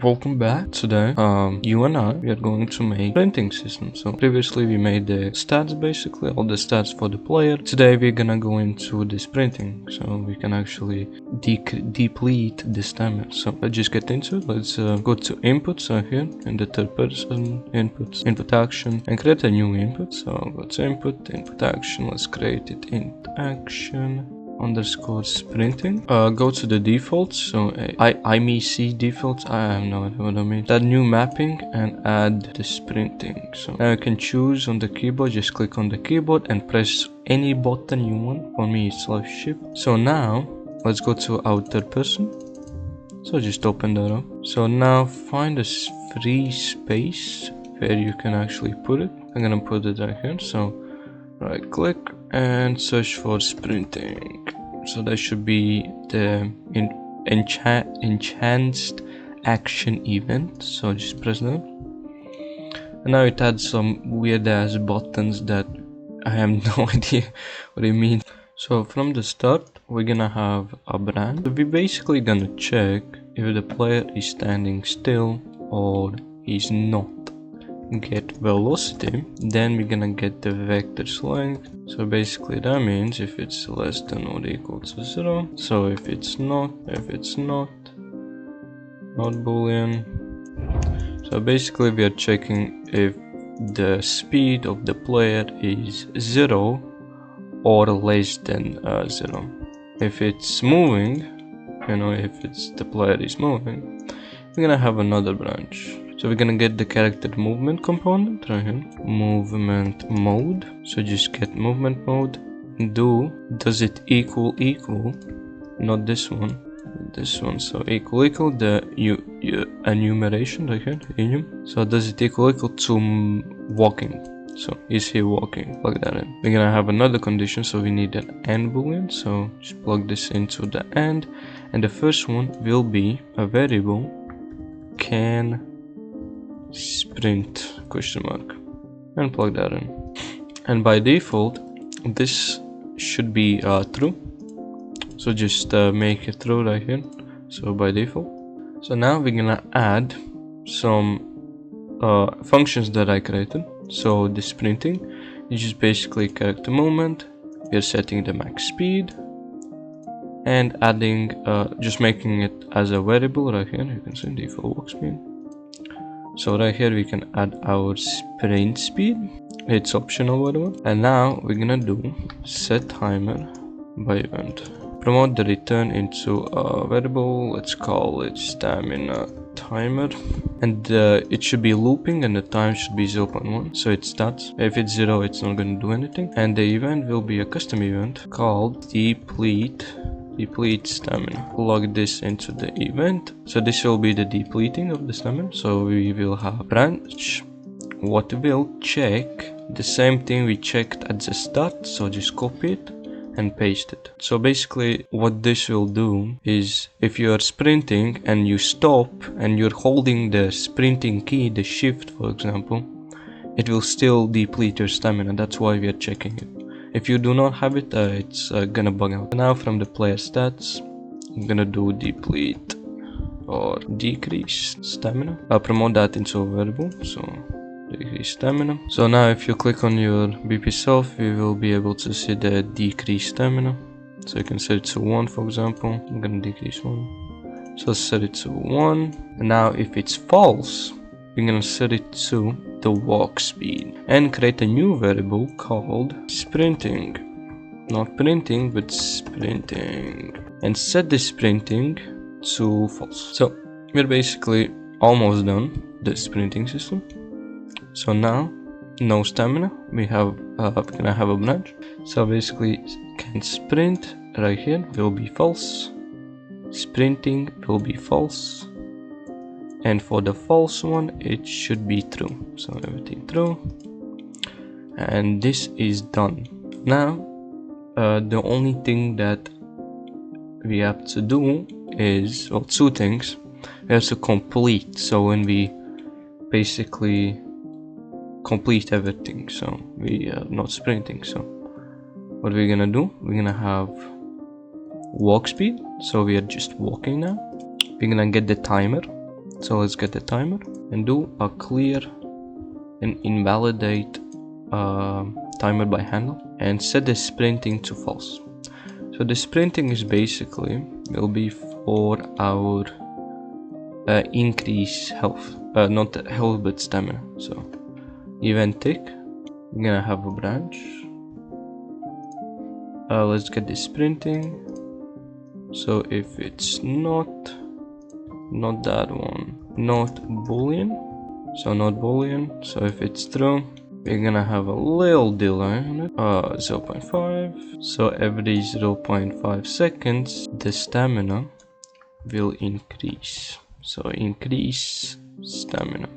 Welcome back. Today, you and I, we are going to make printing system. So previously we made the stats, basically all the stats for the player. Today we're gonna go into this printing, so we can actually deplete the stamina. So let's just get into it. Let's go to input. So here in the third person input action, and create a new input. So go to input action. Let's create it in action underscore sprinting. Go to the defaults. So IMEC defaults. I have no idea what I mean. Add new mapping and add the sprinting. So now you can choose on the keyboard. Just click on the keyboard and press any button you want. For me it's left shift. So now let's go to our third person. So just open that up. So now find a free space where you can actually put it. I'm gonna put it right here. So right click and search for sprinting. So that should be the enhanced action event. So just press that. And now it adds some weird ass buttons that I have no idea what it means. So from the start we're gonna have a brand. So we're basically gonna check if the player is standing still or is not. Get velocity, then we're gonna get the vector's length. So basically that means if it's less than or equal to 0. So if it's not boolean. So basically we are checking if the speed of the player is 0 or less than 0. If it's moving, if the player is moving, we're gonna have another branch. So we're gonna get the character movement component right here, movement mode. So just get movement mode. Does it equal, not this one, so equal the enumeration right here, enum. So does it equal to walking? So is he walking? Plug that in. We're gonna have another condition, so we need an AND boolean. So just plug this into the AND, and the first one will be a variable can sprint ? And plug that in. And by default this should be true, so just make it true right here. So by default. So now we're gonna add some functions that I created. So the sprinting is just basically character movement. We're setting the max speed and adding just making it as a variable right here. You can see default walk speed. So right here we can add our sprint speed. It's optional by the way. And now we're gonna do set timer by event. Promote the return into a variable. Let's call it stamina timer. And it should be looping and the time should be 0.1. So it starts. If it's 0 it's not gonna do anything. And the event will be a custom event called deplete stamina. Plug this into the event. So this will be the depleting of the stamina. So we will have branch what will check the same thing we checked at the start. So just copy it and paste it. So basically what this will do is if you are sprinting and you stop and you're holding the sprinting key, the shift for example, it will still deplete your stamina. That's why we are checking it. If you do not have it, it's gonna bug out. Now from the player stats, I'm gonna do deplete or decrease stamina. I'll promote that into a variable, so decrease stamina. So now if you click on your BP self, you will be able to see the decrease stamina. So you can set it to 1 for example. I'm gonna decrease 1. So set it to 1. And now if it's false, we're gonna set it to the walk speed and create a new variable called sprinting. Not printing, but sprinting. And set the sprinting to false. So we're basically almost done the sprinting system. So now no stamina. We're gonna have a branch. So basically can sprint right here will be false. Sprinting will be false. And for the false one it should be true. So everything true. And this is done. Now the only thing that we have to do is, well, two things. We have to complete. So when we basically complete everything, so we are not sprinting. So what we're gonna do, we're gonna have walk speed. So we are just walking now. We're gonna get the timer. So let's get the timer and do a clear and invalidate timer by handle and set the sprinting to false. So the sprinting is basically will be for our increase health, not health but stamina. So event tick, we're gonna have a branch. Let's get the sprinting. So if it's not that one, not boolean, so not boolean, so if it's true, we're gonna have a little delay on it, 0.5. So every 0.5 seconds the stamina will increase. So increase stamina,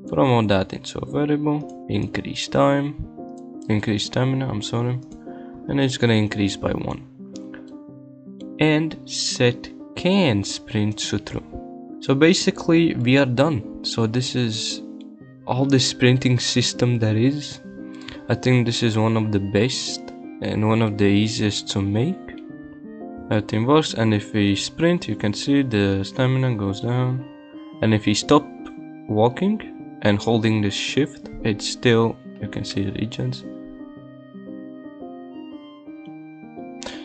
promote that into a variable, increase stamina, I'm sorry, and it's gonna increase by 1. And set can sprint to true. So basically we are done. So this is all the sprinting system there is. I think this is one of the best and one of the easiest to make. Everything works, and if we sprint, you can see the stamina goes down, and if we stop walking and holding the shift, it's still, you can see the regions.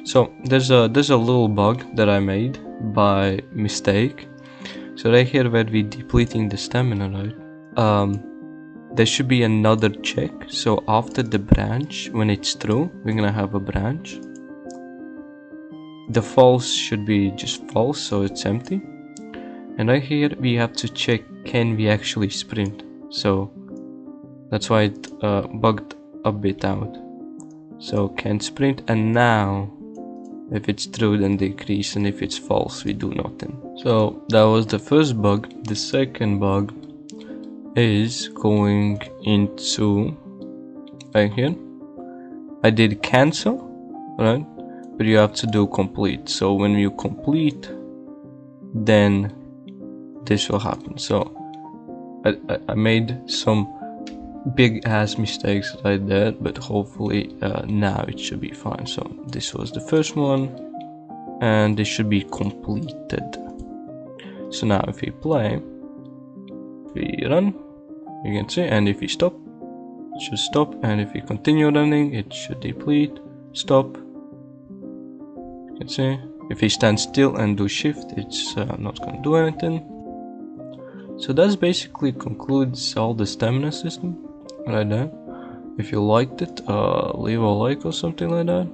So there's a little bug that I made by mistake. So right here where we depleting the stamina, right? There should be another check. So after the branch, when it's true, we're gonna have a branch. The false should be just false, so it's empty. And right here we have to check, can we actually sprint? So that's why it bugged a bit out. So can sprint, and now if it's true then decrease, and if it's false we do nothing. So that was the first bug. The second bug is going into right here. I did cancel, right? But you have to do complete. So when you complete, then this will happen. So I made some big ass mistakes right there, but hopefully now it should be fine. So this was the first one, and this should be completed. So now if we play, we run, you can see, and if we stop, it should stop, and if we continue running, it should deplete, stop. You can see, if we stand still and do shift, it's not gonna do anything. So that's basically concludes all the stamina system right there. If you liked it, leave a like or something like that.